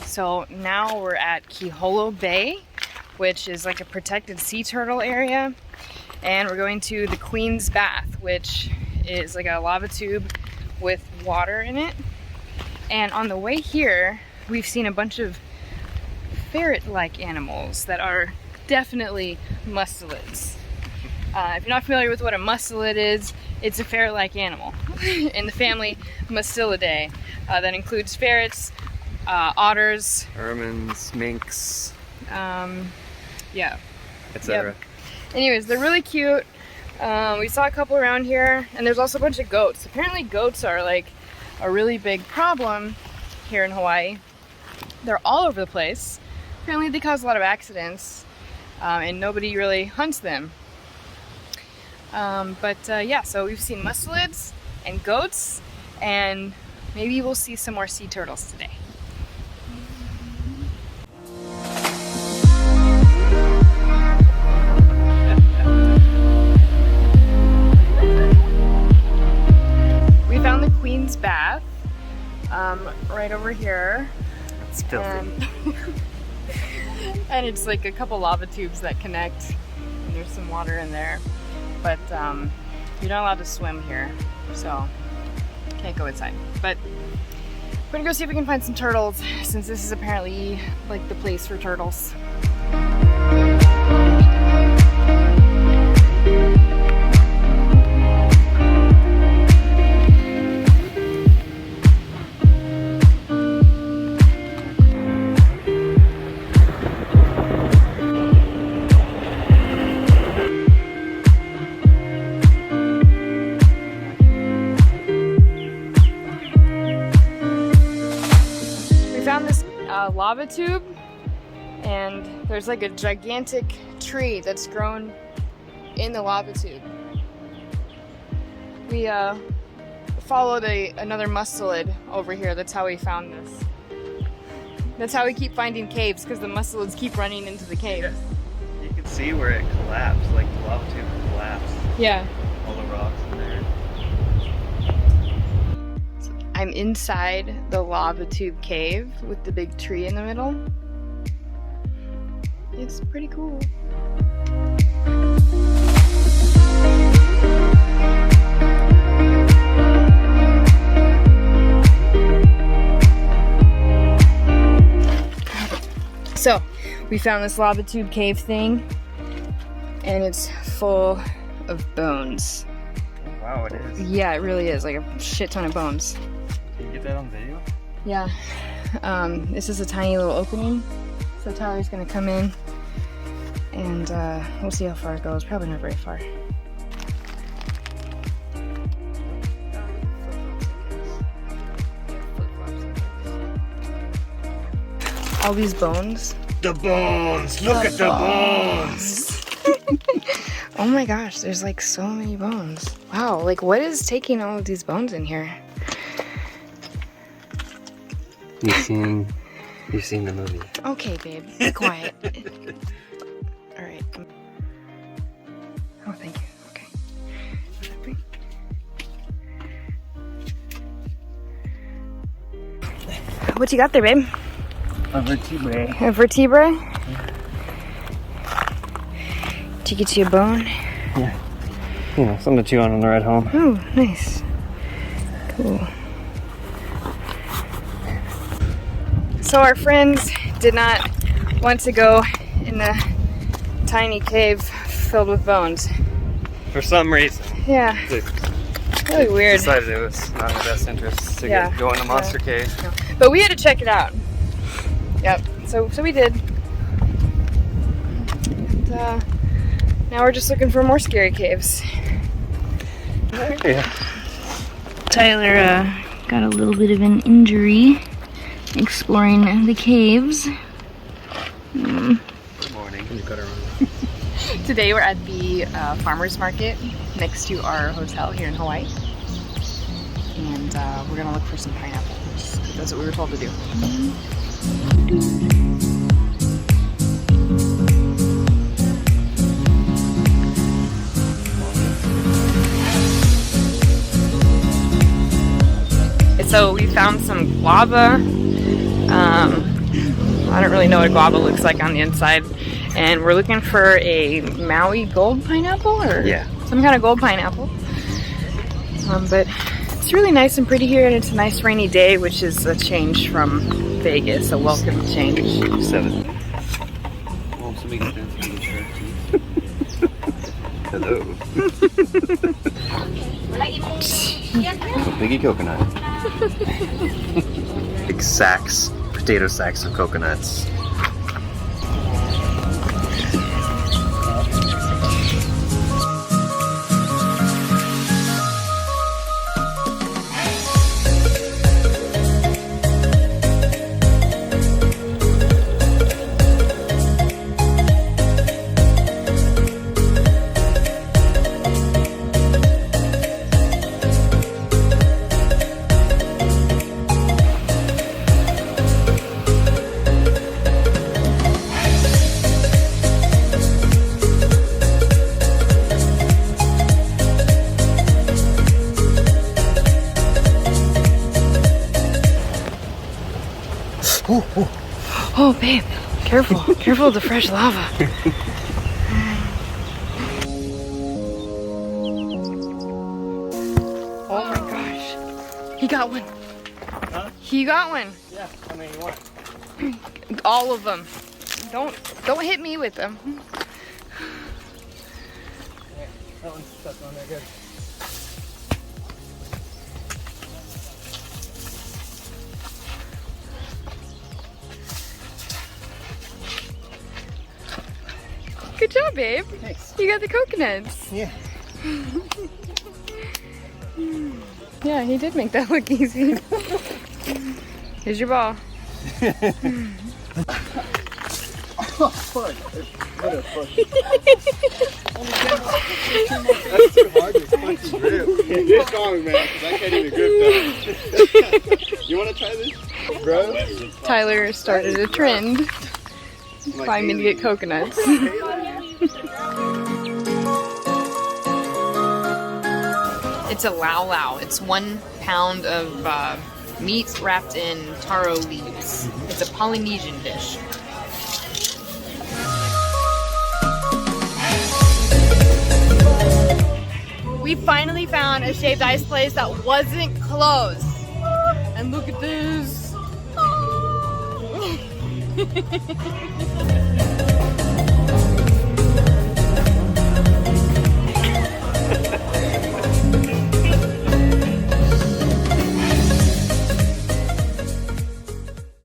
So now we're at Kiholo Bay, which is like a protected sea turtle area. And we're going to the Queen's Bath, which is like a lava tube with water in it. And on the way here, we've seen a bunch of ferret-like animals that are definitely mustelids. If you're not familiar with what a mustelid is, it's a ferret-like animal in the family Mustelidae. That includes ferrets, otters, ermines, minks, yeah, etc. Yep. Anyways, they're really cute. We saw a couple around here, and there's also a bunch of goats. Apparently goats are like a really big problem here in Hawaii. They're all over the place. Apparently they cause a lot of accidents, and nobody really hunts them. Yeah, so we've seen mustelids and goats, and maybe we'll see some more sea turtles today. We found the Queen's Bath right over here. It's filthy. And it's like a couple lava tubes that connect, and there's some water in there. But you're not allowed to swim here, so can't go inside. But we're gonna go see if we can find some turtles, since this is apparently like the place for turtles. Lava tube, and there's like a gigantic tree that's grown in the lava tube. We followed another mustelid over here. That's how we found this. That's how we keep finding caves, because the mustelids keep running into the cave. Yeah. You can see where it collapsed, like the lava tube collapsed. Yeah. All the rocks in there. I'm inside the lava tube cave with the big tree in the middle. It's pretty cool. So, we found this lava tube cave thing, and it's full of bones. Wow, it is. Yeah, it really is, like a shit ton of bones. Can you get that on video? Yeah. This is a tiny little opening, so Tyler's gonna come in, and we'll see how far it goes. Probably not very far. All these bones. The bones! Look at the bones! Oh my gosh, there's like so many bones. Wow, like what is taking all of these bones in here? You've seen the movie. Okay, babe, be quiet. All right. Oh, thank you. Okay. What you got there, babe? A vertebrae. A vertebrae? Did you get you a bone? Yeah. You know, something to chew on the ride home. Oh, nice. Cool. So our friends did not want to go in the tiny cave filled with bones. For some reason. Yeah. They Really weird. decided it was not in their best interest to go in the monster cave. No. But we had to check it out. Yep. So we did. And, now we're just looking for more scary caves. Yeah. Tyler got a little bit of an injury exploring the caves. Good morning. You got Today we're at the farmer's market next to our hotel here in Hawaii. And we're gonna look for some pineapples. That's what we were told to do. So we found some guava, I don't really know what guava looks like on the inside. And we're looking for a Maui gold pineapple or some kind of gold pineapple. But it's really nice and pretty here, and it's a nice rainy day, which is a change from Vegas, a welcome change. 7. Oh, somebody can dance on the shirt. Hello. Biggie coconut. Big sacks, potato sacks of coconuts. Oh, babe, careful. Careful of the fresh lava. Oh my gosh. He got one. Huh? He got one. Yeah, how many you want? All of them. Don't hit me with them. That one's stuck on there good. Good job, babe. Thanks. You got the coconuts. Yeah. Yeah, he did make that look easy. Here's your ball. Oh, fuck. What a fuck. That's too hard to fucking grip. You're strong, man, because I can't even grip that. You want to try this, bro? Tyler started a trend. Climbing to get coconuts. It's a lau lau. It's 1 pound of meat wrapped in taro leaves. It's a Polynesian dish. We finally found a shaved ice place that wasn't closed. And look at this.